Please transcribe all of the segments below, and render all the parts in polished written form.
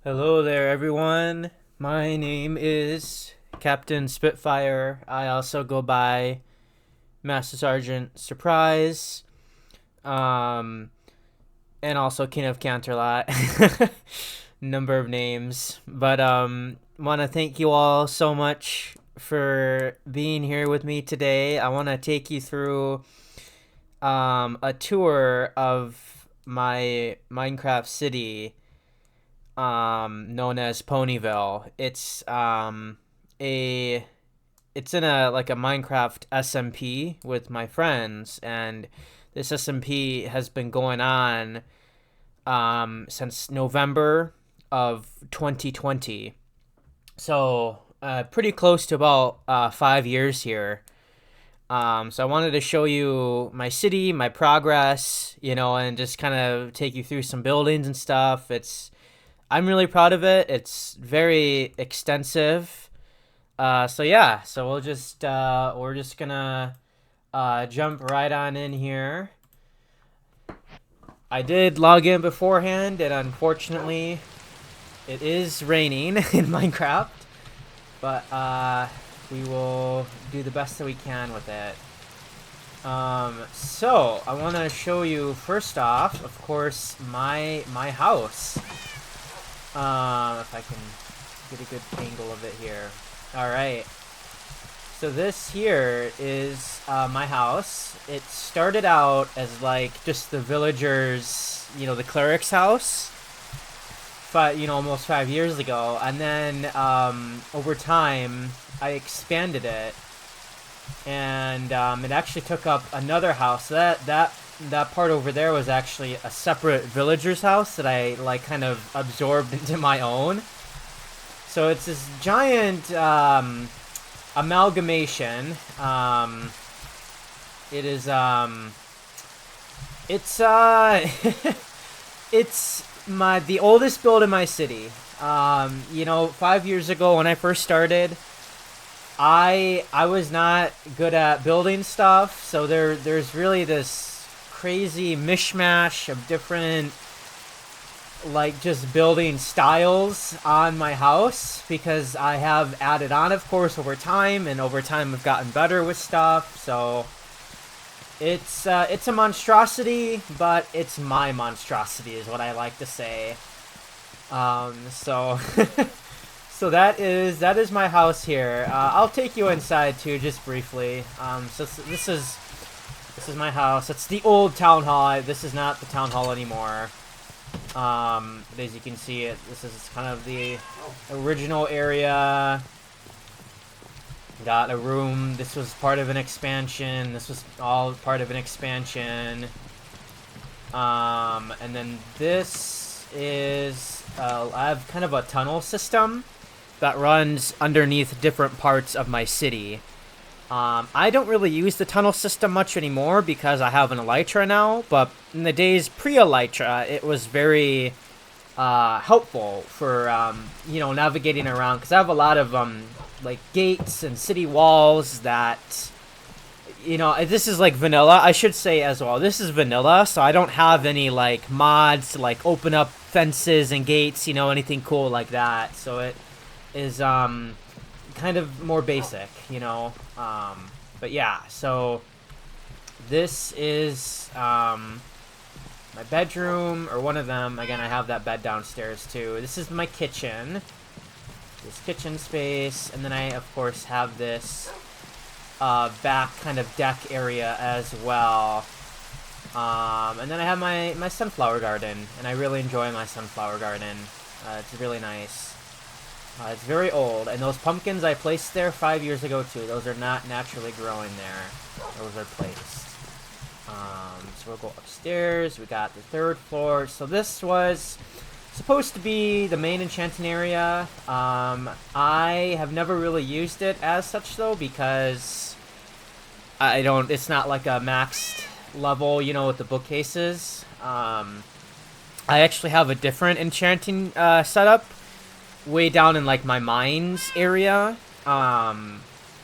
Hello there, everyone. My name is Captain Spitfire. I also go by Master Sergeant Surprise, um, and also King of Canterlot. Number of names, but want to thank you all so much for being here with me today. I want to take you through a tour of my Minecraft city known as Ponyville. A it's in a like a Minecraft SMP with my friends, and this SMP has been going on since November of 2020. So pretty close to about 5 years here. So I wanted to show you my city, my progress, and just kind of take you through some buildings and stuff. I'm really proud of it. It's very extensive. So yeah, so we're just gonna jump right on in here. I did log in beforehand, and unfortunately, it is raining in Minecraft. But we will do the best that we can with it. So I want to show you first off, of course, my house. If I can get a good angle of it here. All right. So this here is my house. It started out as like just the villagers, the cleric's house, almost 5 years ago, and then over time I expanded it, and it actually took up another house. So that part over there was actually a separate villager's house that I like kind of absorbed into my own. So it's this giant amalgamation. It is it's it's the oldest build in my city. 5 years ago when I first started, I was not good at building stuff, so there's really this crazy mishmash of different like just building styles on my house, because I have added on, of course, over time, and over time I've gotten better with stuff. So it's a monstrosity, but it's my monstrosity is what I like to say. So so that is my house here. I'll take you inside too, just briefly. So this is my house. It's the old town hall. This is not the town hall anymore. But as you can see, this is kind of the original area. Got a room. This was part of an expansion. This was all part of an expansion. And then this is I have kind of a tunnel system that runs underneath different parts of my city. I don't really use the tunnel system much anymore because I have an elytra now, but in the days pre-elytra, it was very helpful for navigating around, because I have a lot of like gates and city walls that this is like vanilla, I should say as well. This is vanilla, so I don't have any like mods to like open up fences and gates, anything cool like that. So it is kind of more basic, but yeah. So this is my bedroom, or one of them. Again, I have that bed downstairs too. This is my kitchen, this kitchen space, and then I of course have this back kind of deck area as well. And then I have my sunflower garden, and I really enjoy my sunflower garden. It's really nice. It's very old, and those pumpkins I placed there 5 years ago too. Those are not naturally growing there. Those are placed. So we'll go upstairs. We got the third floor. So this was supposed to be the main enchanting area. I have never really used it as such though, because it's not like a maxed level, with the bookcases. I actually have a different enchanting setup way down in like my mines area. And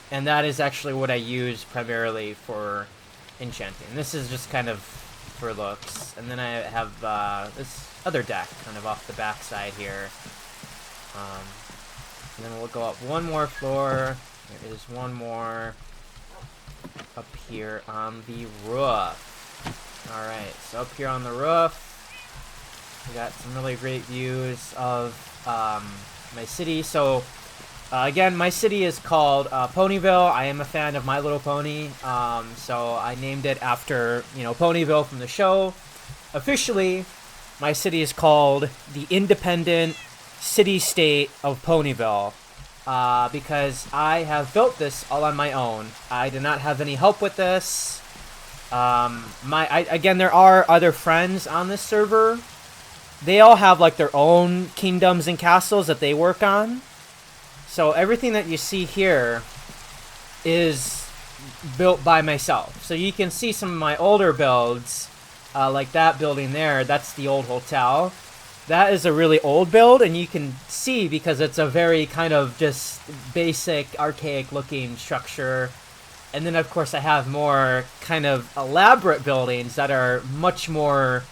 that is actually what I use primarily for enchanting. This is just kind of for looks. And then I have this other deck kind of off the back side here. And then we'll go up one more floor. There is one more up here on the roof. Alright, so up here on the roof, we got some really great views of my city. So, again, my city is called Ponyville. I am a fan of My Little Pony, so I named it after, Ponyville from the show. Officially, my city is called the Independent City-State of Ponyville, because I have built this all on my own. I did not have any help with this. Again, there are other friends on this server. They all have, like, their own kingdoms and castles that they work on. So everything that you see here is built by myself. So you can see some of my older builds, like that building there. That's the old hotel. That is a really old build, and you can see because it's a very kind of just basic, archaic-looking structure. And then, of course, I have more kind of elaborate buildings that are much more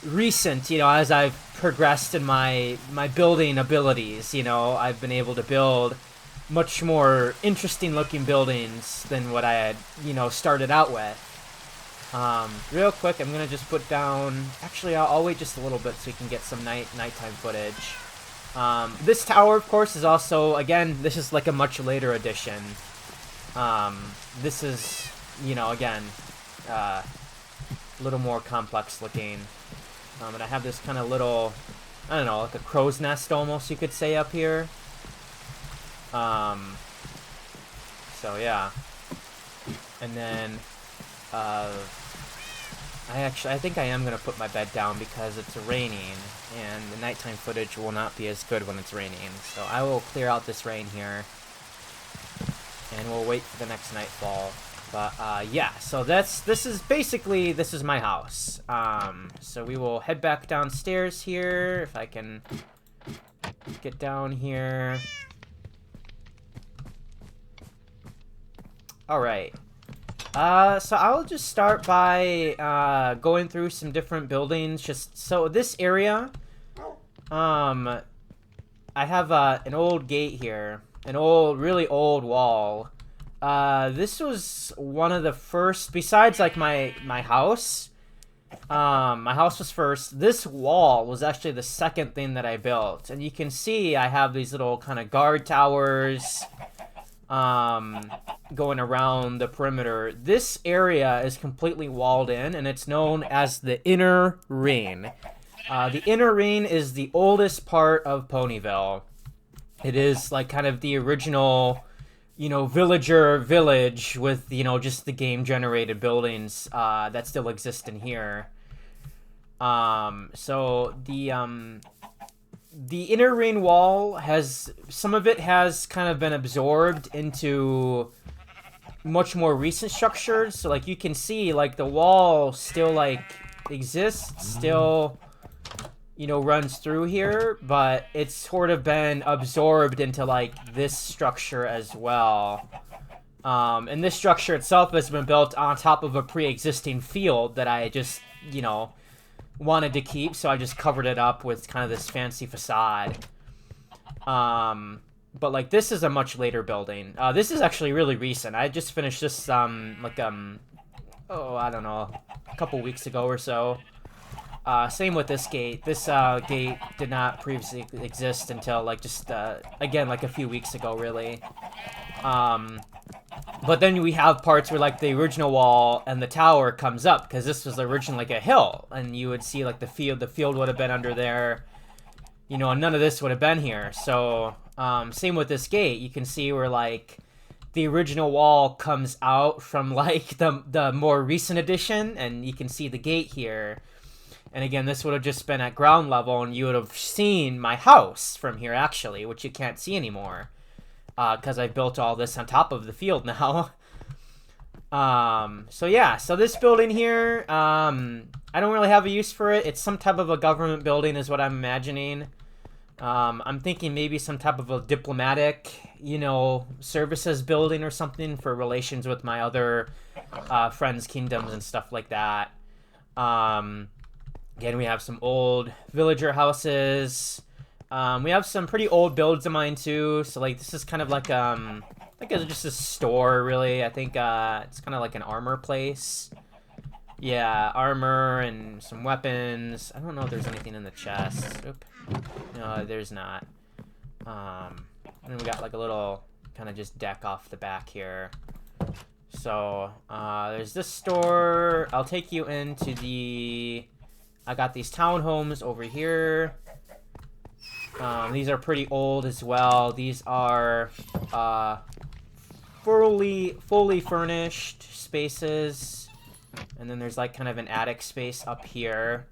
recent, as I've progressed in my building abilities. I've been able to build much more interesting looking buildings than what I had, started out with. Real quick, I'm gonna just put down, actually I'll wait just a little bit so you can get some nighttime footage. This tower, of course, is also, again, this is like a much later edition. This is, again, a little more complex looking. And I have this kind of little, I don't know, like a crow's nest almost, you could say, up here. So yeah. And then, I think I am going to put my bed down because it's raining, and the nighttime footage will not be as good when it's raining. So I will clear out this rain here, and we'll wait for the next nightfall. But, yeah, so this is my house. So we will head back downstairs here, if I can get down here. Alright. So I'll just start by, going through some different buildings. So this area, I have, an old gate here. An really old wall. This was one of the first, besides, like, my house. My house was first. This wall was actually the second thing that I built. And you can see I have these little kind of guard towers, going around the perimeter. This area is completely walled in, and it's known as the Inner Ring. The Inner Ring is the oldest part of Ponyville. It is, like, kind of the original, villager village with, just the game-generated buildings, that still exist in here. So the Inner Ring wall some of it has kind of been absorbed into much more recent structures. So, like, you can see, like, the wall still, like, exists, still, runs through here, but it's sort of been absorbed into, like, this structure as well. And this structure itself has been built on top of a pre-existing field that I just, wanted to keep, so I just covered it up with kind of this fancy facade. But, like, this is a much later building. This is actually really recent. I just finished this, I don't know, a couple weeks ago or so. Same with this gate. This, gate did not previously exist until, like, just, again, like, a few weeks ago, really. But then we have parts where, like, the original wall and the tower comes up, because this was originally, like, a hill, and you would see, like, the field would have been under there, and none of this would have been here. So, same with this gate. You can see where, like, the original wall comes out from, like, the more recent edition, and you can see the gate here. And again, this would have just been at ground level, and you would have seen my house from here, actually, which you can't see anymore. Because I built all this on top of the field now. So yeah, so this building here, I don't really have a use for it. It's some type of a government building is what I'm imagining. I'm thinking maybe some type of a diplomatic, services building or something for relations with my other friends' kingdoms and stuff like that. Again, we have some old villager houses. We have some pretty old builds of mine too. So like this is kind of like it's just a store really. I think it's kind of like an armor place. Yeah, armor and some weapons. I don't know if there's anything in the chest. Oop. No, there's not. And then we got like a little kind of just deck off the back here. So there's this store. I'll take you into the... I got these townhomes over here. These are pretty old as well. These are fully furnished spaces. And then there's like kind of an attic space up here.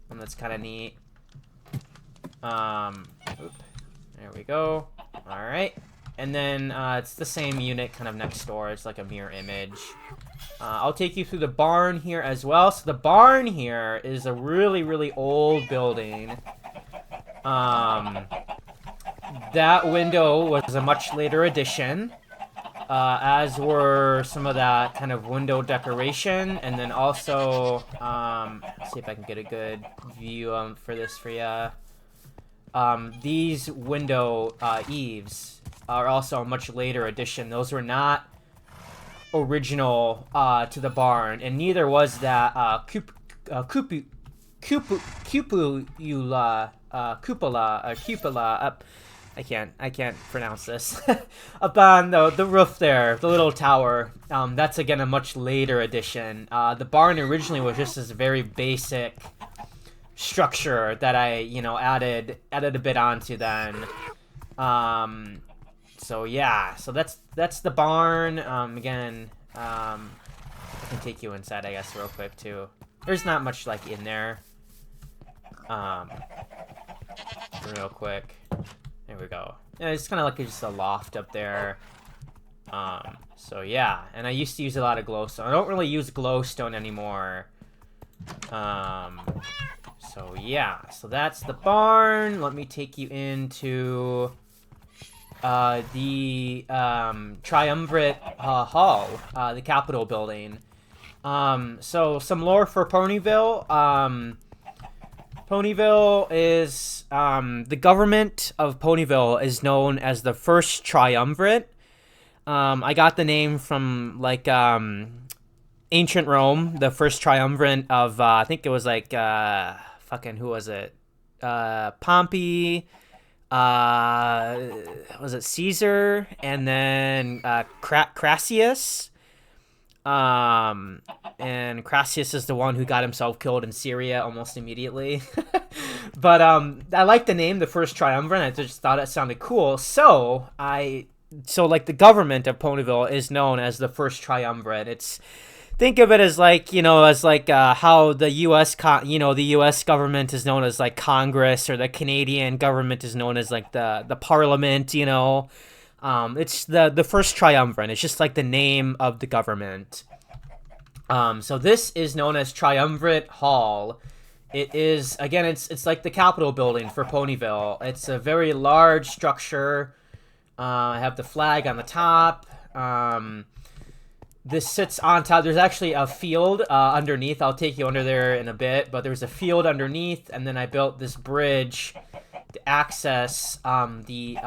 And that's kind of neat. Oop. There we go. Alright. And then it's the same unit kind of next door. It's like a mirror image. I'll take you through the barn here as well. So the barn here is a really old building. That window was a much later addition. As were some of that kind of window decoration. And then also, let's see if I can get a good view for this for you. These window eaves are also a much later addition. Those were not original to the barn, and neither was that cupola. I can't pronounce this. Up on the roof there, the little tower. That's again a much later addition. The barn originally was just this very basic structure that I, added a bit onto then. So yeah, so that's the barn. Again, I can take you inside, I guess, real quick too. There's not much like in there. Real quick. There we go. Yeah, it's kind of like just a loft up there. So yeah, and I used to use a lot of glowstone. I don't really use glowstone anymore. So yeah, so that's the barn. Let me take you into the Triumvirate Hall, the Capitol building. So some lore for Ponyville. Ponyville is, the government of Ponyville is known as the first Triumvirate. I got the name from, like, ancient Rome, the first triumvirate of, I think it was, like, who was it? Pompey, was it Caesar? And then, Crassus. And Crassus is the one who got himself killed in Syria almost immediately. But I like the name, the first triumvirate. I just thought it sounded cool. So like the government of Ponyville is known as the first triumvirate. Think of it as like, how the U.S. the U.S. government is known as like Congress, or the Canadian government is known as like the Parliament. It's the first triumvirate. It's just like the name of the government. So this is known as Triumvirate Hall. It is, again, it's like the Capitol building for Ponyville. It's a very large structure. I have the flag on the top. This sits on top. There's actually a field underneath. I'll take you under there in a bit. But there's a field underneath, and then I built this bridge to access the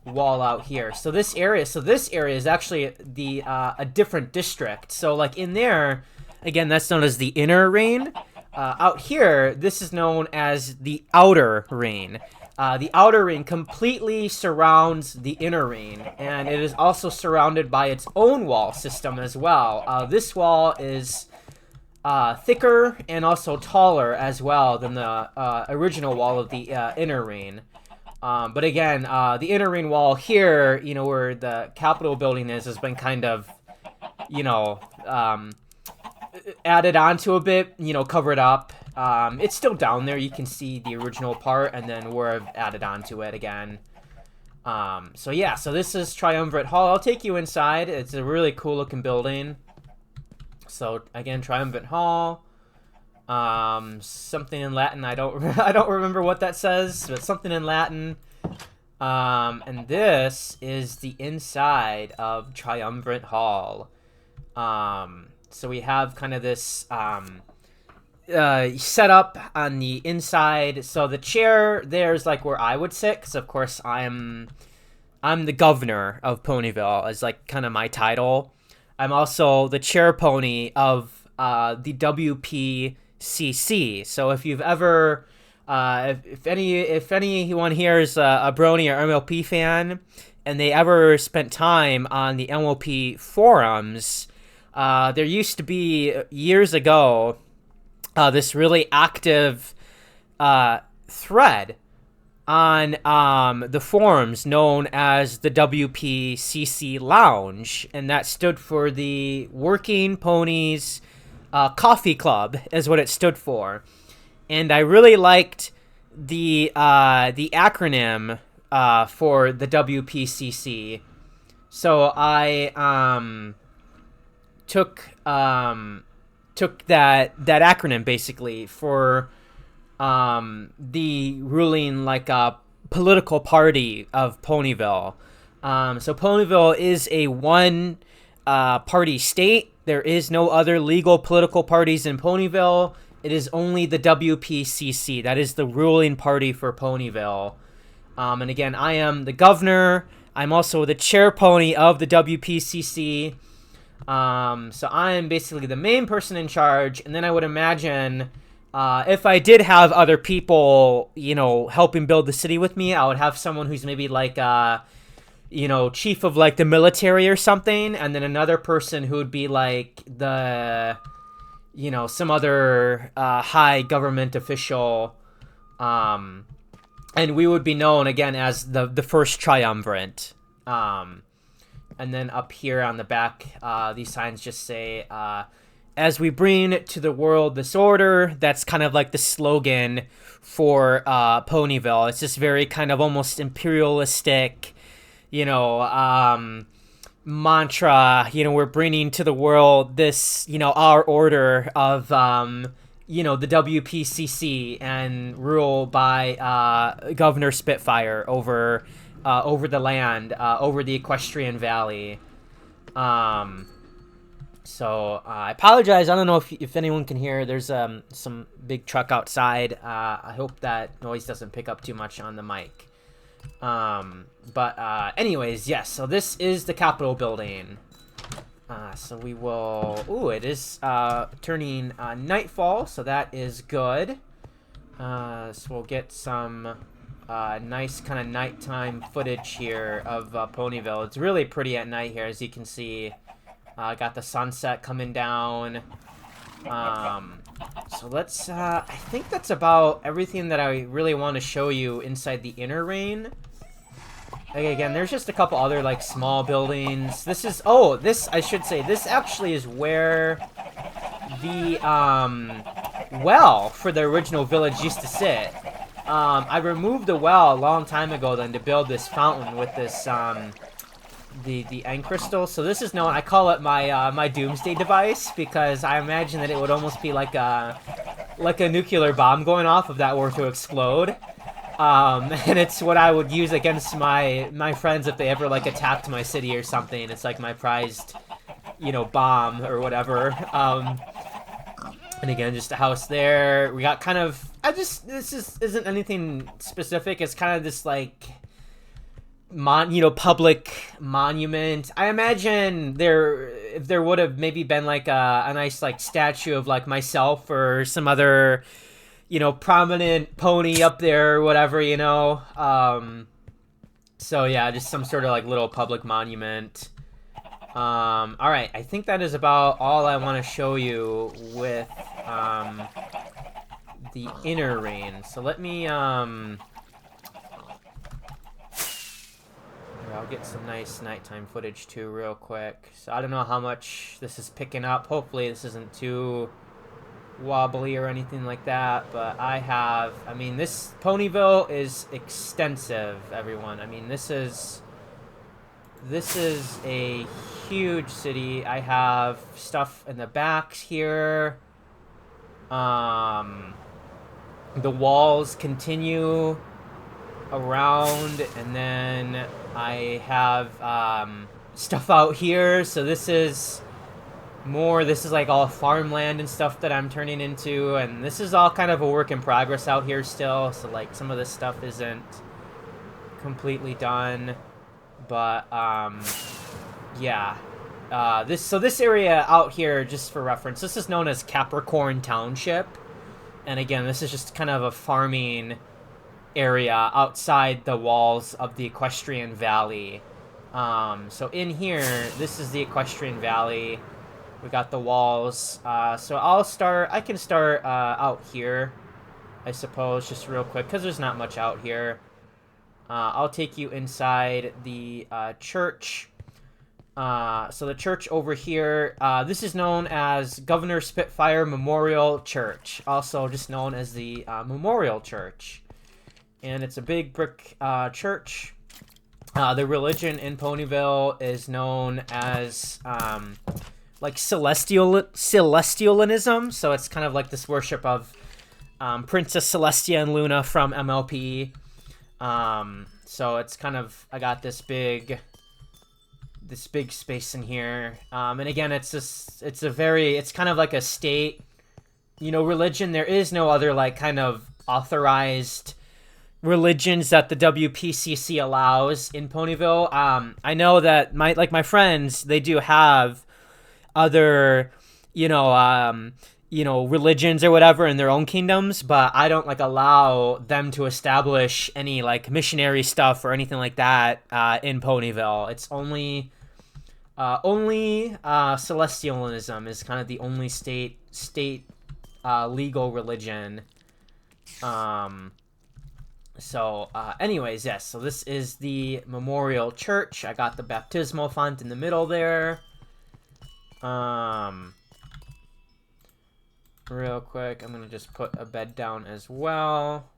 wall out here. So this area is actually a different district. So like in there, again, that's known as the inner ring. Out here, this is known as the outer ring. The outer ring completely surrounds the inner ring, and it is also surrounded by its own wall system as well. This wall is thicker and also taller as well than the original wall of the inner ring. But again, the inner ring wall here, where the Capitol building is, has been kind of, added onto a bit, covered up. It's still down there. You can see the original part, and then we've added onto it again. So yeah, so this is Triumvirate Hall. I'll take you inside. It's a really cool looking building. So again, Triumvirate Hall. Something in Latin. I don't remember what that says, but something in Latin. And this is the inside of Triumvirate Hall. So we have kind of this set up on the inside. So the chair there's like where I would sit, because of course I'm the governor of Ponyville, is like kind of my title. I'm also the chair pony of the WPCC. So if you've ever, if anyone here is a Brony or MLP fan, and they ever spent time on the MLP forums, there used to be years ago this really active thread on the forums known as the WPCC Lounge, and that stood for the Working Ponies Coffee Club, is what it stood for. And I really liked the acronym for the WPCC, so I took that acronym basically for the ruling like political party of Ponyville. So Ponyville is a one party state. There is no other legal political parties in Ponyville. It is only the WPCC. That is the ruling party for Ponyville. And again, I am the governor. I'm also the chair pony of the WPCC. So I am basically the main person in charge. And then I would imagine if I did have other people, helping build the city with me, I would have someone who's maybe like, chief of like the military or something. And then another person who would be like the, some other high government official. And we would be known again as the first triumvirate. And then up here on the back, these signs just say, as we bring to the world this order. That's kind of like the slogan for Ponyville. It's just very kind of almost imperialistic, mantra. We're bringing to the world this, our order of, the WPCC, and rule by Governor Spitfire over the land, over the Equestrian Valley. So I apologize. I don't know if anyone can hear. There's some big truck outside. I hope that noise doesn't pick up too much on the mic. But anyways, yes. So this is the Capitol building. So we will. Ooh, it is turning nightfall, so that is good. So we'll get some nice kind of nighttime footage here of Ponyville. It's really pretty at night here, as you can see. Got the sunset coming down. So let's, I think that's about everything that I really want to show you inside the inner ring. Again, there's just a couple other, like, small buildings. This is, I should say, this actually is where the, well for the original village used to sit. I removed the well a long time ago then to build this fountain with this, the end crystal. So this is known, I call it my my doomsday device, because I imagine that it would almost be like a nuclear bomb going off if that were to explode. And it's what I would use against my friends if they ever like attacked my city or something. It's like my prized, bomb or whatever. And again, just a house there. We got kind of, this isn't anything specific. It's kind of this like public monument. I imagine if there would have maybe been like a nice like statue of like myself or some other, prominent pony up there or whatever, so yeah, just some sort of like little public monument. All right, I think that is about all I want to show you with the inner ring. So let me I'll get some nice nighttime footage too real quick. So I don't know how much this is picking up. Hopefully this isn't too wobbly or anything like that, but this Ponyville is extensive, everyone. This is a huge city. I have stuff in the backs here. The walls continue around, and then I have stuff out here. So this is more. This is like all farmland and stuff that I'm turning into, and this is all kind of a work in progress out here still. So like some of this stuff isn't completely done, but yeah. This area out here, just for reference, this is known as Capricorn Township, and again, this is just kind of a farming area outside the walls of the Equestrian Valley. So in here, this is the Equestrian Valley. We got the walls. So I can start out here, I suppose, just real quick, because there's not much out here. I'll take you inside the church. So the church over here, this is known as Governor Spitfire Memorial Church, also just known as the Memorial Church. And it's a big brick church. The religion in Ponyville is known as like Celestialism, so it's kind of like this worship of Princess Celestia and Luna from MLP. So it's kind of, I got this big space in here, and again, it's kind of like a state, religion. There is no other like kind of authorized religions that the WPCC allows in Ponyville. I know that my friends, they do have other, religions or whatever in their own kingdoms, but I don't like allow them to establish any like missionary stuff or anything like that in Ponyville. It's only Celestialism is kind of the only state legal religion. Anyways, yes, so this is the Memorial Church. I got the baptismal font in the middle there. Real quick, I'm gonna just put a bed down as well,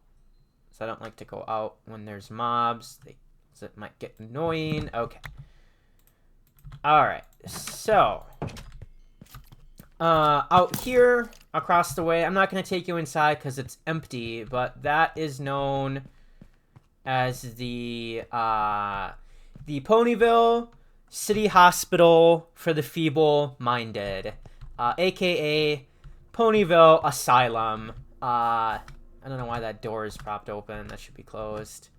so I don't like to go out when there's mobs. It might get annoying. Okay. Alright, so out here across the way, I'm not going to take you inside because it's empty, but that is known as the Ponyville City Hospital for the Feeble-Minded, aka Ponyville Asylum. I don't know why that door is propped open. That should be closed.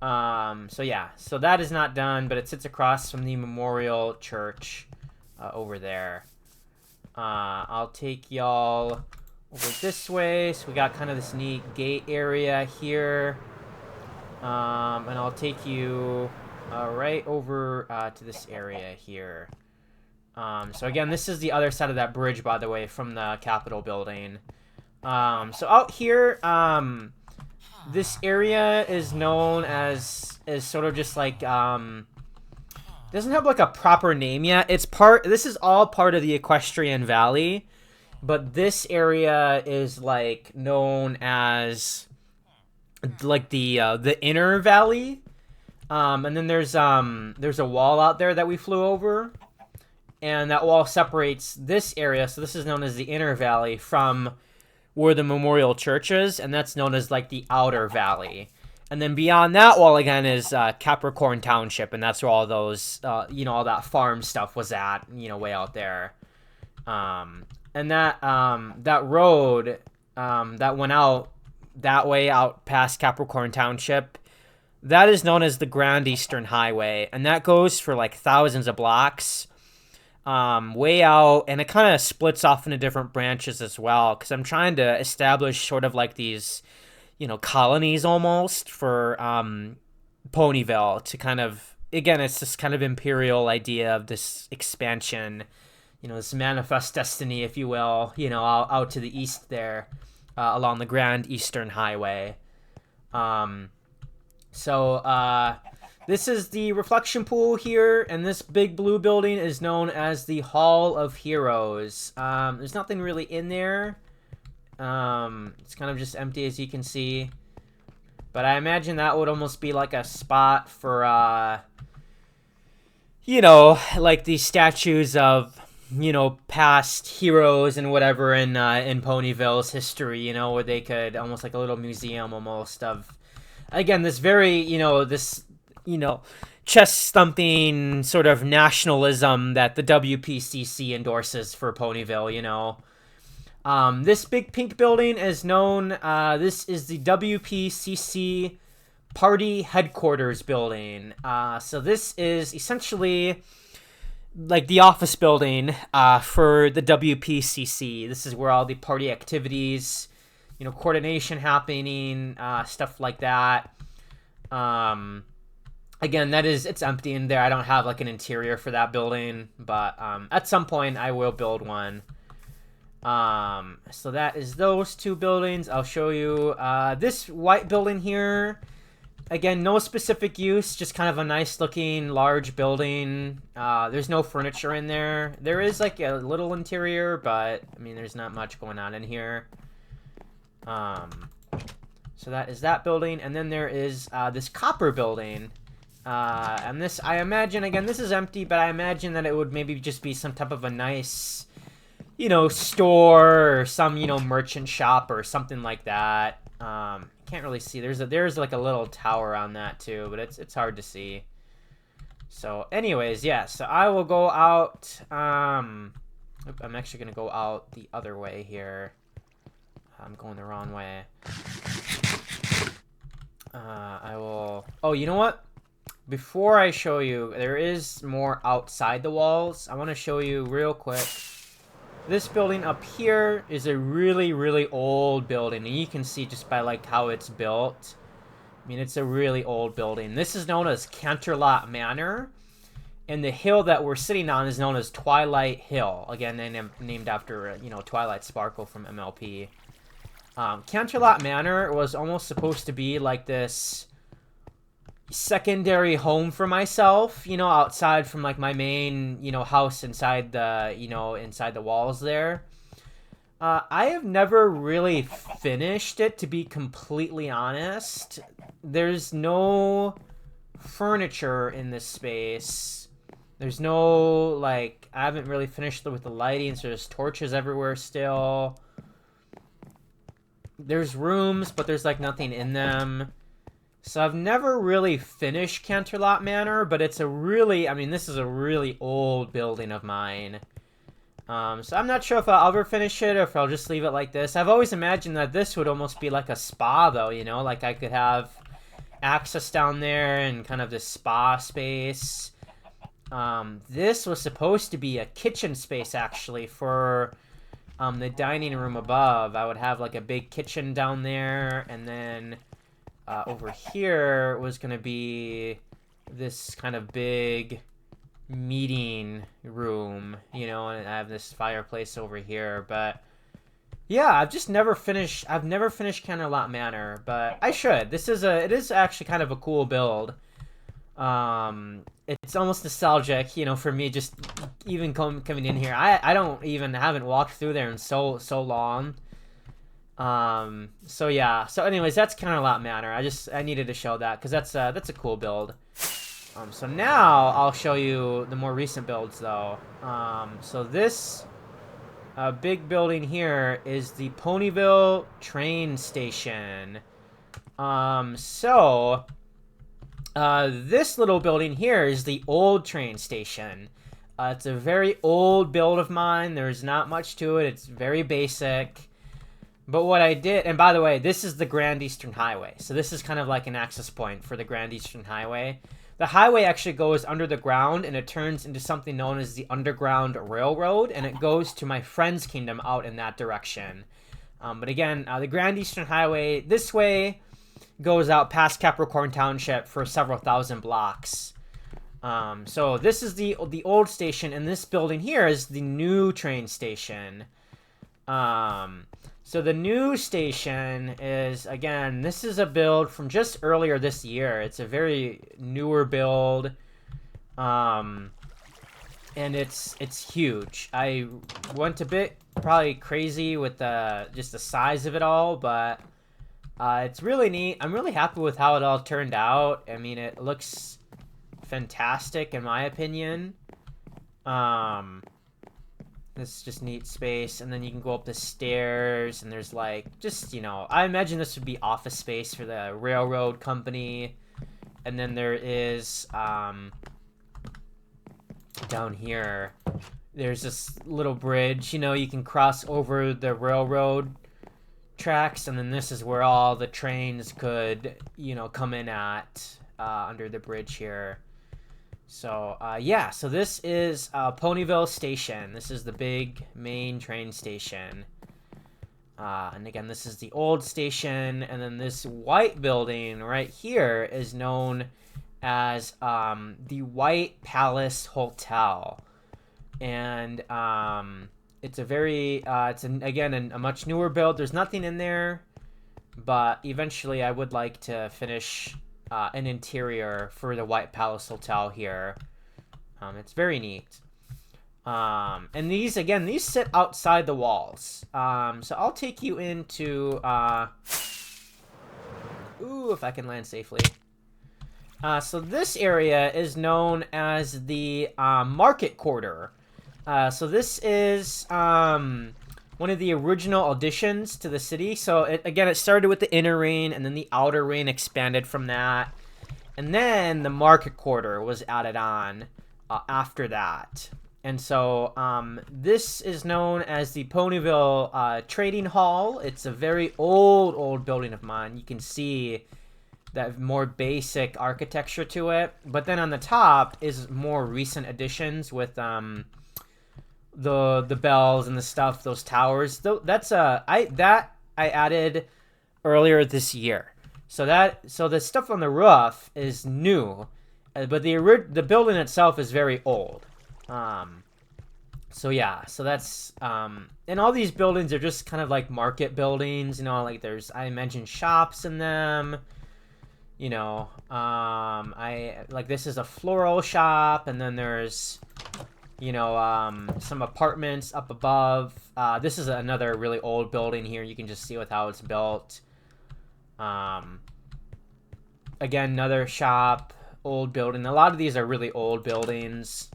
So yeah, so that is not done, but it sits across from the Memorial Church over there. I'll take y'all over this way. So we got kind of this neat gate area here. And I'll take you right over to this area here. So again, this is the other side of that bridge, by the way, from the Capitol building. So out here, this area is known as sort of just like, doesn't have like a proper name yet. This is all part of the Equestrian Valley, but this area is like known as like the inner valley. And then there's a wall out there that we flew over, and that wall separates this area. So this is known as the inner valley from where the Memorial Church is, and that's known as like the outer valley. And then beyond that wall again is Capricorn Township, and that's where all those all that farm stuff was at, way out there. And that road that went out that way out past Capricorn Township, that is known as the Grand Eastern Highway, and that goes for like thousands of blocks. Way out, and it kind of splits off into different branches as well, because I'm trying to establish sort of like these, colonies almost for Ponyville to kind of, again, it's this kind of imperial idea of this expansion, this manifest destiny, if you will, out to the east there, along the Grand Eastern Highway. This is the reflection pool here, and this big blue building is known as the Hall of Heroes. There's nothing really in there. It's kind of just empty, as you can see. But I imagine that would almost be like a spot for, like these statues of, past heroes and whatever in Ponyville's history, where they could, almost like a little museum almost of, again, this very, chest thumping sort of nationalism that the WPCC endorses for Ponyville, you know. This big pink building is known, this is the WPCC Party Headquarters building. So this is essentially like the office building for the WPCC. This is where all the party activities, you know, coordination happening, stuff like that. Again, it's empty in there. I don't have like an interior for that building, but at some point I will build one. So that is those two buildings. I'll show you this white building here. Again, no specific use, just kind of a nice looking large building. There's no furniture in there. There is like a little interior, but I mean, there's not much going on in here. So that is that building, and then there is this copper building. And this, I imagine, again, this is empty, but I imagine that it would maybe just be some type of a nice, you know, store or some, you know, merchant shop or something like that. Can't really see. There's like a little tower on that too, but it's hard to see. So anyways, yeah, so I will go out. I'm actually gonna go out the other way here. I'm going the wrong way. I will. Oh, you know what? Before I show you, there is more outside the walls. I want to show you real quick. This building up here is a really, really old building, and you can see just by like how it's built. I mean, it's a really old building. This is known as Canterlot Manor, and the hill that we're sitting on is known as Twilight Hill. Again, named after, you know, Twilight Sparkle from MLP. Canterlot Manor was almost supposed to be like this secondary home for myself, you know, outside from like my main, you know, house inside the, you know, inside the walls there. I have never really finished it, to be completely honest. There's no furniture in this space. There's no, like, I haven't really finished with the lighting, so there's torches everywhere still. There's rooms, but there's like nothing in them. So I've never really finished Canterlot Manor, but it's a really, I mean, this is a really old building of mine. So I'm not sure if I'll ever finish it or if I'll just leave it like this. I've always imagined that this would almost be like a spa, though, you know? Like I could have access down there and kind of this spa space. This was supposed to be a kitchen space, actually, for the dining room above. I would have like a big kitchen down there, and then over here was going to be this kind of big meeting room, you know, and I have this fireplace over here. But yeah, I've never finished Canterlot Manor, but I should. It is actually kind of a cool build. It's almost nostalgic, you know, for me, just even coming in here. I haven't walked through there in so long. So yeah. So anyways, that's Canterlot Manor. I needed to show that because that's a cool build. So now I'll show you the more recent builds, though. So this big building here is the Ponyville train station. This little building here is the old train station. It's a very old build of mine. There's not much to it. It's very basic. But what I did, and by the way, this is the Grand Eastern Highway. So this is kind of like an access point for the Grand Eastern Highway. The highway actually goes under the ground, and it turns into something known as the Underground Railroad, and it goes to my friend's kingdom out in that direction. But again, the Grand Eastern Highway this way goes out past Capricorn Township for several thousand blocks. So this is the old station, and this building here is the new train station. So the new station is, again, this is a build from just earlier this year. It's a very newer build. And it's huge. I went a bit probably crazy with just the size of it all, but it's really neat. I'm really happy with how it all turned out. I mean, it looks fantastic in my opinion. This is just neat space, and then you can go up the stairs, and there's like, just, you know, I imagine this would be office space for the railroad company. and then there is down here, there's this little bridge, you can cross over the railroad tracks, and then this is where all the trains could, come in at, under the bridge here. So, yeah, so this is Ponyville Station. This is the big main train station. And again, this is the old station, and then this white building right here is known as the White Palace Hotel. And it's a very, again, a much newer build. There's nothing in there, but eventually I would like to finish an interior for the White Palace Hotel here. It's very neat. And these sit outside the walls. So I'll take you into, if I can land safely. So this area is known as the Market Quarter. So this is one of the original additions to the city. So it started with the inner ring, and then the outer ring expanded from that. And then the Market Quarter was added on after that. And so this is known as the Ponyville Trading Hall. It's a very old building of mine. You can see that more basic architecture to it. But then on the top is more recent additions with the bells and the stuff, those towers. That's I added earlier this year. So the stuff on the roof is new, but the building itself is very old. So yeah, so that's, and all these buildings are just kind of like market buildings, like I mentioned shops in them, this is a floral shop, and then there's, some apartments up above. This is another really old building here. You can just see with how it's built. Again, another shop, old building. A lot of these are really old buildings.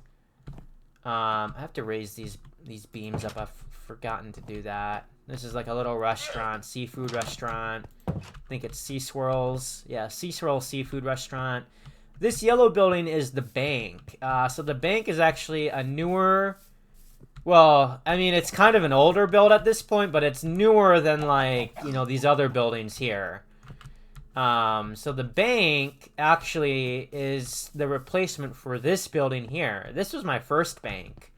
I have to raise these beams up. I've forgotten to do that. This is like a little restaurant, seafood restaurant. I think it's Sea Swirls. Yeah, Sea Swirl Seafood Restaurant. This yellow building is the bank. So the bank is actually a newer... Well, I mean, it's kind of an older build at this point, but it's newer than, these other buildings here. So the bank actually is the replacement for this building here. This was my first bank.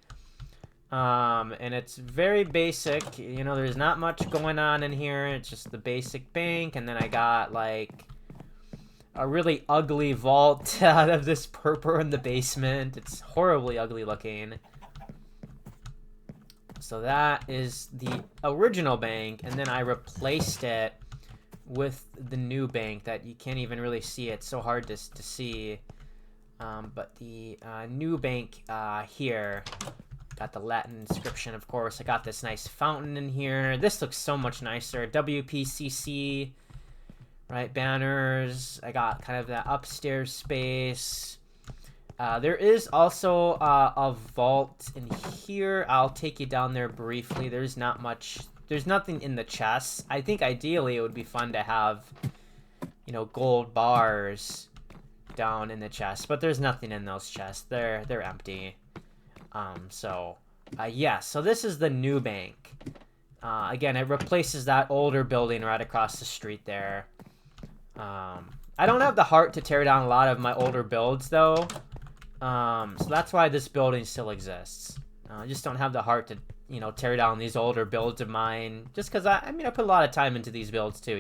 And it's very basic. There's not much going on in here. It's just the basic bank. And then I got, a really ugly vault out of this purple in the basement. It's horribly ugly looking. So that is the original bank. And then I replaced it with the new bank that you can't even really see. It's so hard to see. But the new bank here, got the Latin inscription, of course. I got this nice fountain in here. This looks so much nicer. WPCC, right? Banners. I got kind of that upstairs space. There is also a vault in here. I'll take you down there briefly. There's not much. There's nothing in the chests. I think ideally it would be fun to have, gold bars down in the chest, but there's nothing in those chests. They're empty. Yeah, so this is the new bank. Again, it replaces that older building right across the street there. I don't have the heart to tear down a lot of my older builds, though. So that's why this building still exists. I just don't have the heart to, tear down these older builds of mine. Just because, I put a lot of time into these builds, too,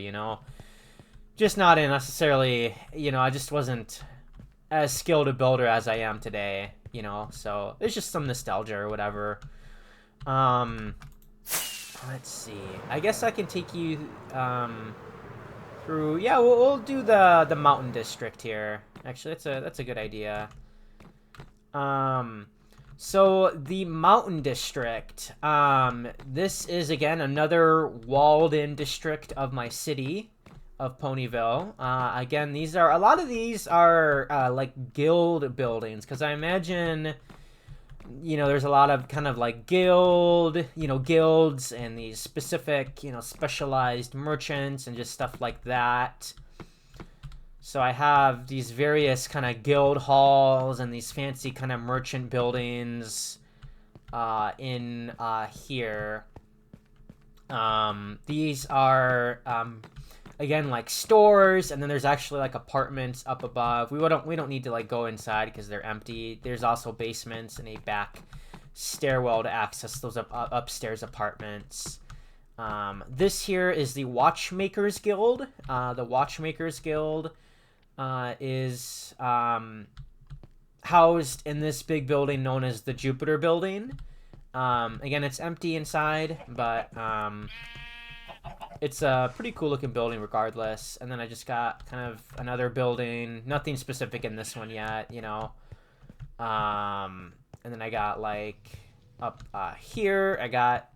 Just not necessarily, I just wasn't as skilled a builder as I am today, So there's just some nostalgia or whatever. Let's see. I guess I can take you through. Yeah, we'll do the mountain district here. Actually, that's a good idea. So the mountain district. This is again another walled-in district of my city of Ponyville. Again, a lot of these are like guild buildings, because I imagine, there's a lot of kind of like guilds and these specific, specialized merchants and just stuff like that. So I have these various kind of guild halls and these fancy kind of merchant buildings in here. These are again like stores, and then there's actually like apartments up above. We don't need to like go inside because they're empty. There's also basements and a back stairwell to access those upstairs apartments. This here is the Watchmakers Guild. The Watchmakers Guild is housed in this big building known as the Jupiter Building. Again, it's empty inside, but it's a pretty cool looking building regardless. And then I just got kind of another building, nothing specific in this one yet, you know. And then I got like up here, I got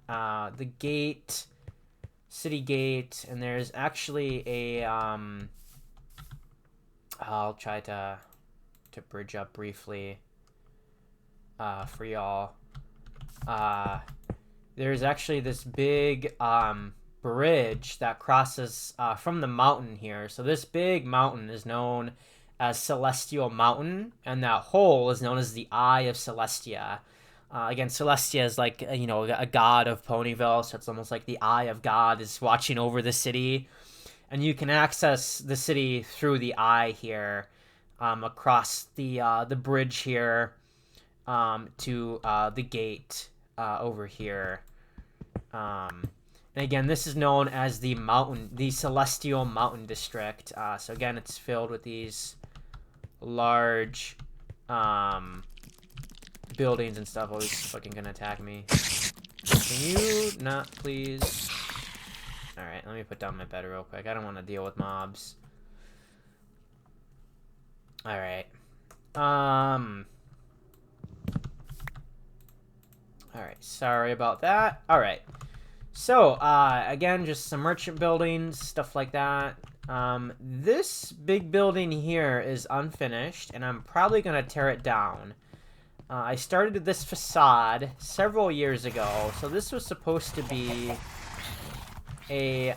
the gate, city gate, and there's actually a I'll try to bridge up briefly for y'all. There's actually this big bridge that crosses from the mountain here. So this big mountain is known as Celestial Mountain, and that hole is known as the Eye of Celestia. Again, Celestia is like, you know, a god of Ponyville, so it's almost like the eye of God is watching over the city. And you can access the city through the eye here, across the bridge here, to the gate over here. And again, this is known as the Celestial Mountain District. So again, it's filled with these large buildings and stuff. Oh, he's fucking gonna attack me. Can you not please? Alright, let me put down my bed real quick. I don't want to deal with mobs. Alright. Alright, sorry about that. Alright. So, again, just some merchant buildings, stuff like that. This big building here is unfinished, and I'm probably going to tear it down. I started this facade several years ago, so this was supposed to be a,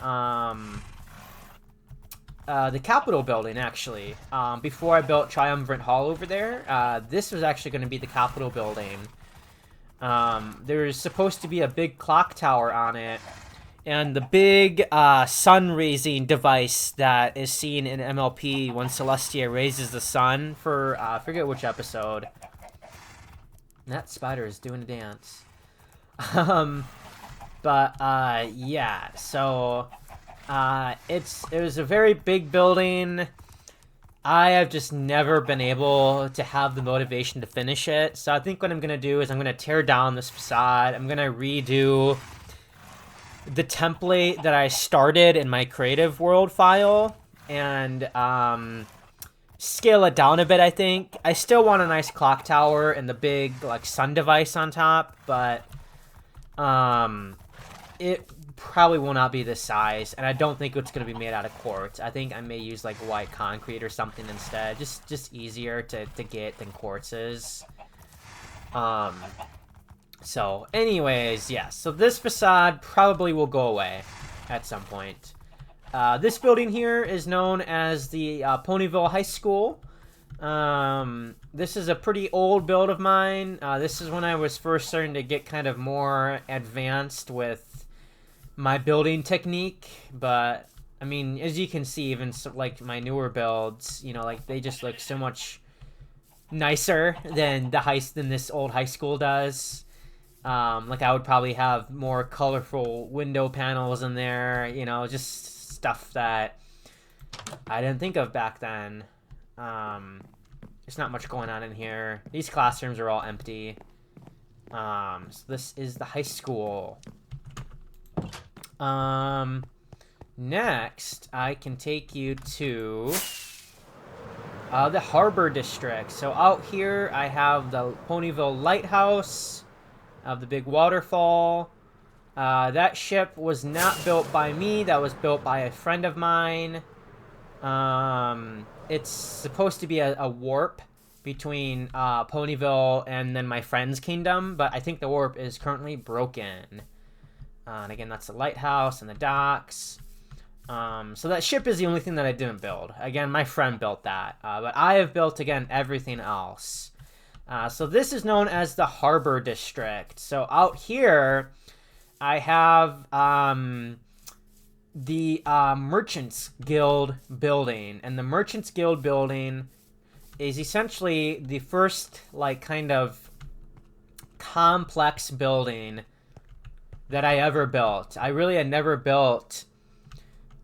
the Capitol building, actually. Before I built Triumvirate Hall over there, this was actually going to be the Capitol building. There's supposed to be a big clock tower on it, and the big sun-raising device that is seen in MLP when Celestia raises the sun for, I forget which episode. That spider is doing a dance. Yeah, so, it was a very big building. I have just never been able to have the motivation to finish it. So I think what I'm going to do is I'm going to tear down this facade. I'm going to redo the template that I started in my creative world file and scale it down a bit, I think. I still want a nice clock tower and the big like sun device on top, but it probably will not be this size, and I don't think it's going to be made out of quartz. I think I may use like white concrete or something instead. Just easier to get than quartz is. So anyways, yeah, so this facade probably will go away at some point. This building here is known as the Ponyville High School. This is a pretty old build of mine. This is when I was first starting to get kind of more advanced with my building technique, but I mean, as you can see, even so, like my newer builds, you know, like they just look so much nicer than this old high school does. Like I would probably have more colorful window panels in there, you know, just stuff that I didn't think of back then. There's not much going on in here. These classrooms are all empty. So this is the high school. Next, I can take you to the Harbor District. So out here, I have the Ponyville Lighthouse, of the big waterfall. That ship was not built by me. That was built by a friend of mine. It's supposed to be a warp between Ponyville and then my friend's kingdom, but I think the warp is currently broken. And again, that's the lighthouse and the docks. So that ship is the only thing that I didn't build. Again, my friend built that. But I have built, again, everything else. So this is known as the Harbor District. So out here, I have the Merchants Guild building. And the Merchants Guild building is essentially the first, like, kind of complex building that I ever built. I really had never built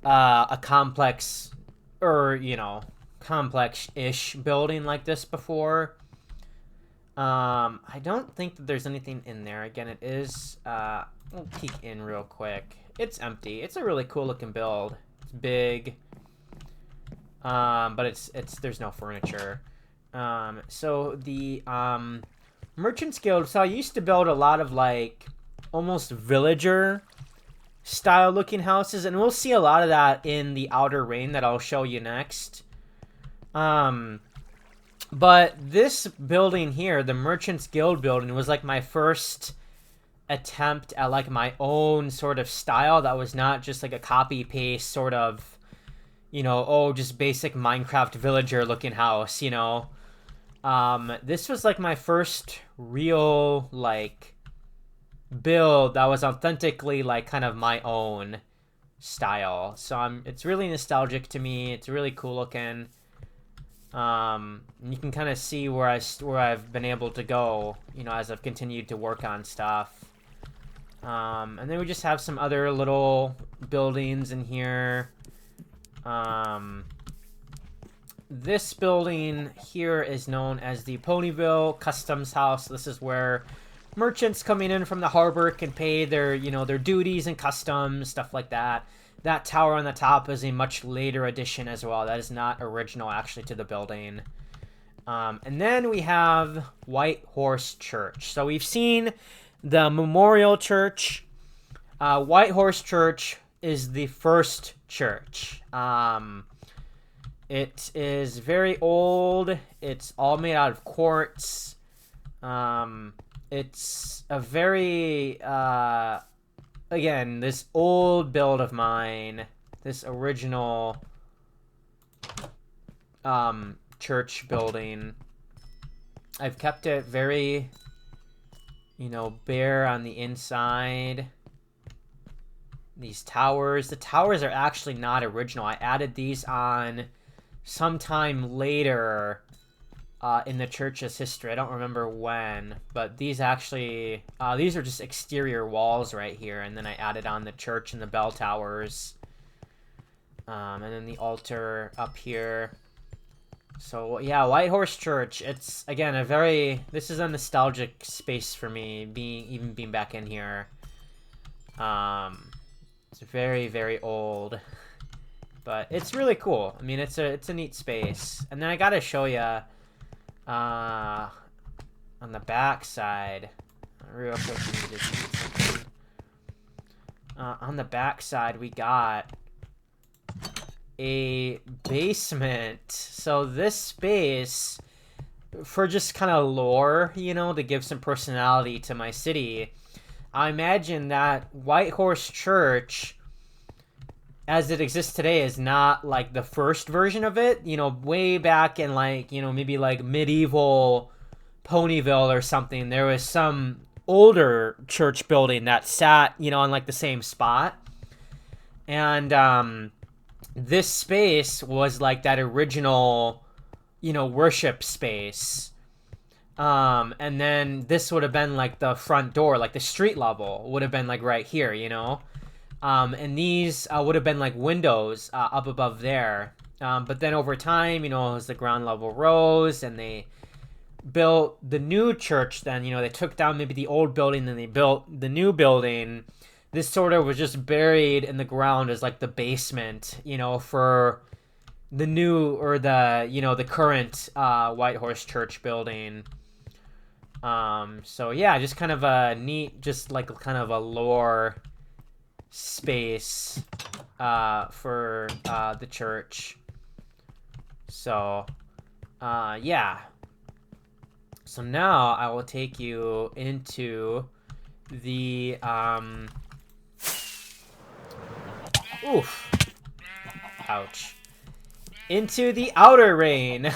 a complex, or, you know, complex-ish building like this before. I don't think that there's anything in there. Again, it is, we'll peek in real quick. It's empty. It's a really cool looking build. It's big. But there's no furniture. So the, Merchants Guild, so I used to build a lot of, like, almost villager style looking houses, and we'll see a lot of that in the Outer Ring that I'll show you next. But this building here, the Merchants Guild building, was like my first attempt at like my own sort of style that was not just like a copy paste sort of, you know, oh, just basic Minecraft villager looking house, you know. This was like my first real like build that was authentically like kind of my own style. So it's really nostalgic to me. It's really cool looking. You can kind of see where I've been able to go, you know, as I've continued to work on stuff. And then we just have some other little buildings in here. This building here is known as the Ponyville Customs House. This is where merchants coming in from the harbor can pay their, you know, their duties and customs, stuff like that. That tower on the top is a much later addition as well. That is not original, actually, to the building. And then we have White Horse Church. So we've seen the Memorial Church. White Horse Church is the first church. It is very old. It's all made out of quartz. It's a very... again, this old build of mine, this original church building, I've kept it very, you know, bare on the inside. These towers, the towers are actually not original. I added these on sometime later in the church's history. I don't remember when, but these actually, these are just exterior walls right here, and then I added on the church and the bell towers, and then the altar up here. So yeah, White Horse Church, it's, again, this is a nostalgic space for me, being back in here. It's very, very old, but it's really cool. I mean, it's a neat space. And then I gotta show you, on the back side, real quick, on the back side, we got a basement. So this space, for just kind of lore, you know, to give some personality to my city, I imagine that White Horse Church, as it exists today, is not like the first version of it. You know, way back in, like, you know, maybe like medieval Ponyville or something, there was some older church building that sat, you know, on like the same spot. And this space was like that original, you know, worship space. And then this would have been like the front door, like the street level would have been like right here, you know. And these would have been like windows up above there. But then over time, you know, as the ground level rose and they built the new church, then, you know, they took down maybe the old building, then they built the new building. This sort of was just buried in the ground as like the basement, you know, for the new, or the, you know, the current White Horse Church building. So yeah, just kind of a neat, just like kind of a lore space for the church. So yeah, so now I will take you into the oof, couch. Into the outer rain.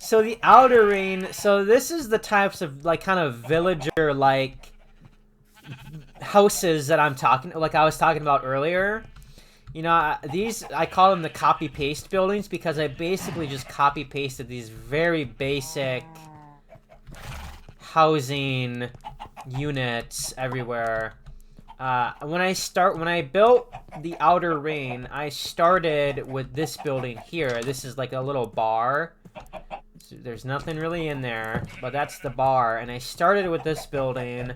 So the outer rain, so this is the types of like kind of villager like houses that I'm talking, like I was talking about earlier. You know, these, I call them the copy-paste buildings because I basically just copy-pasted these very basic housing units everywhere. When I built the outer ring, I started with this building here. This is like a little bar. So there's nothing really in there, but that's the bar. And I started with this building,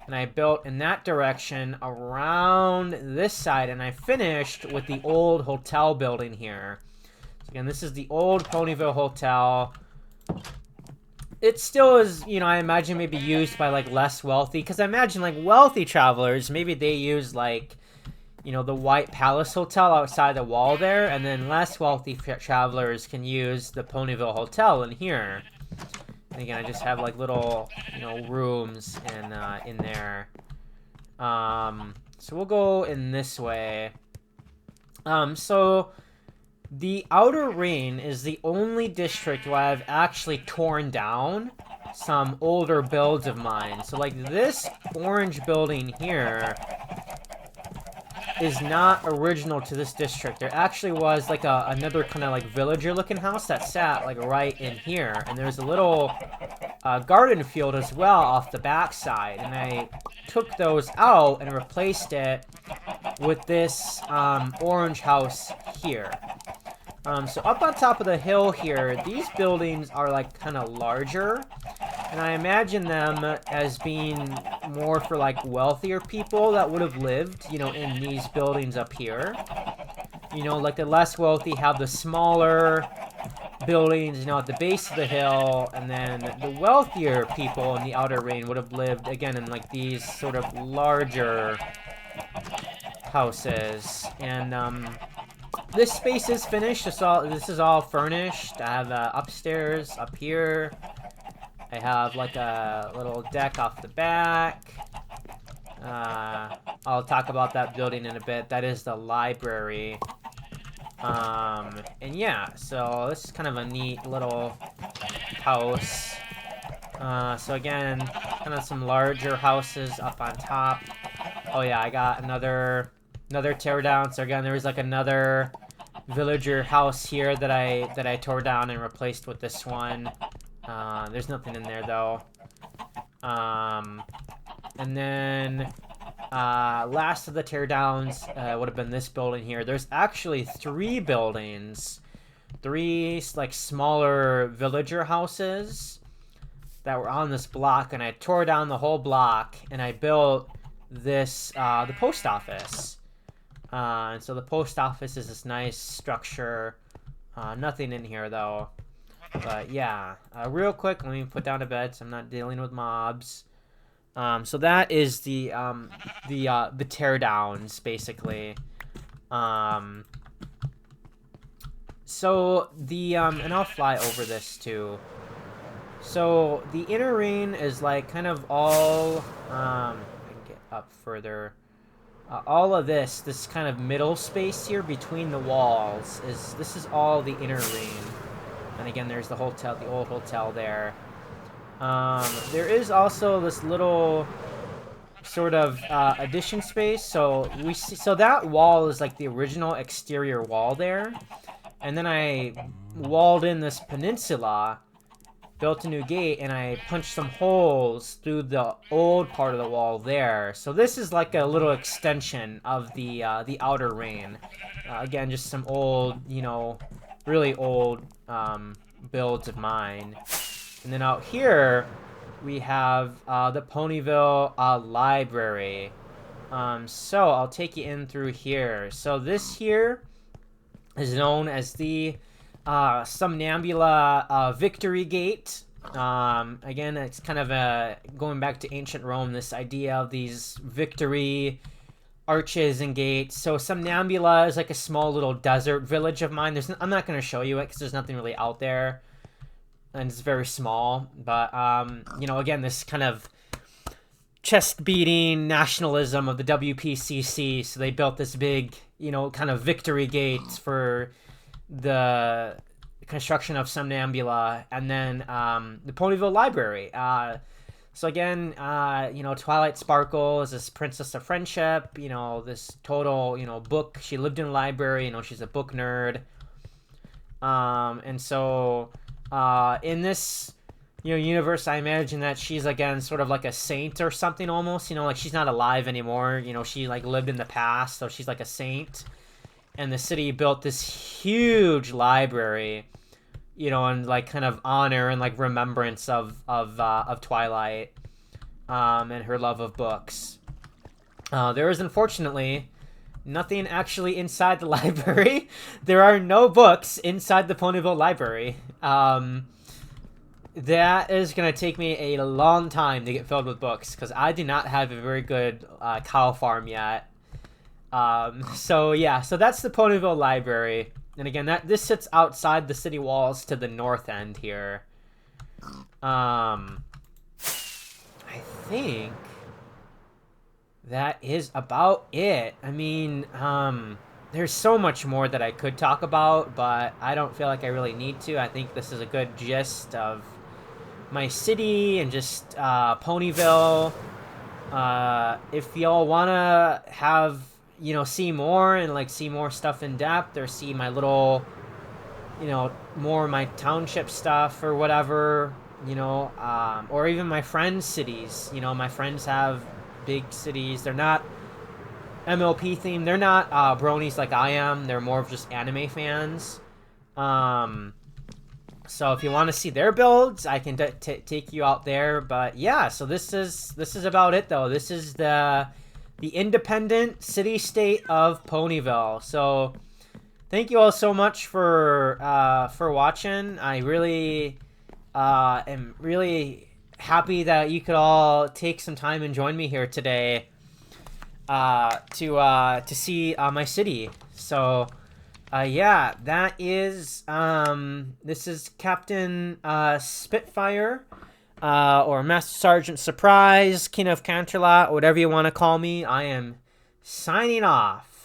and I built in that direction around this side, and I finished with the old hotel building here. So again, this is the old Ponyville Hotel. It still is, you know, I imagine maybe used by, like, less wealthy, because I imagine, like, wealthy travelers, maybe they use, like, you know, the White Palace Hotel outside the wall there, and then less wealthy travelers can use the Ponyville Hotel in here. And again, I just have like little, you know, rooms in there. So we'll go in this way. So the Outer Ring is the only district where I've actually torn down some older builds of mine. So like this orange building here is not original to this district. There actually was like another kind of like villager looking house that sat like right in here, and there's a little garden field as well off the back side, and I took those out and replaced it with this orange house here. So up on top of the hill here, these buildings are like kind of larger, and I imagine them as being more for like wealthier people that would have lived, you know, in these buildings up here. You know, like the less wealthy have the smaller buildings, you know, at the base of the hill, and then the wealthier people in the Outer Ring would have lived, again, in like these sort of larger houses. And this space is finished. This is all furnished. I have upstairs up here. I have like a little deck off the back. I'll talk about that building in a bit. That is the library. And yeah, so this is kind of a neat little house. So again, kind of some larger houses up on top. Oh yeah, I got another teardown. So again, there was like another villager house here that I tore down and replaced with this one. There's nothing in there though. And then last of the teardowns would have been this building here. There's actually 3 buildings, 3 like smaller villager houses that were on this block, and I tore down the whole block and I built this the post office. And so the post office is this nice structure. Nothing in here though. But yeah, real quick, let me put down a bed so I'm not dealing with mobs. So that is the teardowns basically. So the and I'll fly over this too. So the inner ring is like kind of all I can get up further. All of this kind of middle space here between the walls this is all the inner ring. And again, there's the hotel, the old hotel there. There is also this little sort of addition space. So that wall is like the original exterior wall there. And then I walled in this peninsula, built a new gate, and I punched some holes through the old part of the wall there. So this is like a little extension of the outer ring. Again, just some old, you know, really old builds of mine. And then out here we have the Ponyville library. So I'll take you in through here. So this here is known as the Somnambula Victory Gate. Again, it's kind of going back to ancient Rome, this idea of these victory arches and gates. So Somnambula is like a small little desert village of mine. I'm not going to show you it because there's nothing really out there, and it's very small. But you know, again, this kind of chest beating nationalism of the WPCC. So they built this big kind of victory gate for the construction of Somnambula, and then the Ponyville Library. So again, Twilight Sparkle is this princess of friendship. This total, book. She lived in a library. She's a book nerd. And so, in this, universe, I imagine that she's again sort of like a saint or something almost. Like she's not alive anymore. She like lived in the past, so she's like a saint. And the city built this huge library, and like kind of honor and like remembrance of Twilight, and her love of books. There is unfortunately nothing actually inside the library. There are no books inside the Ponyville Library. That is gonna take me a long time to get filled with books because I do not have a very good cow farm yet. So that's the Ponyville Library. And again, this sits outside the city walls to the north end here. I think that is about it. I mean, there's so much more that I could talk about, but I don't feel like I really need to. I think this is a good gist of my city and just Ponyville. If y'all want to have see more and like see more stuff in depth, or see my little more of my township stuff or whatever, or even my friends' cities. My friends have big cities. They're not MLP themed. They're not bronies like I am. They're more of just anime fans. So if you want to see their builds, I can take you out there. But yeah, so this is about it though. This is the Independent City-State of Ponyville. So thank you all so much for watching. I really am really happy that you could all take some time and join me here today to see my city. So that is this is Captain Spitfire. Or Master Sergeant Surprise, King of Canterlot, whatever you want to call me. I am signing off.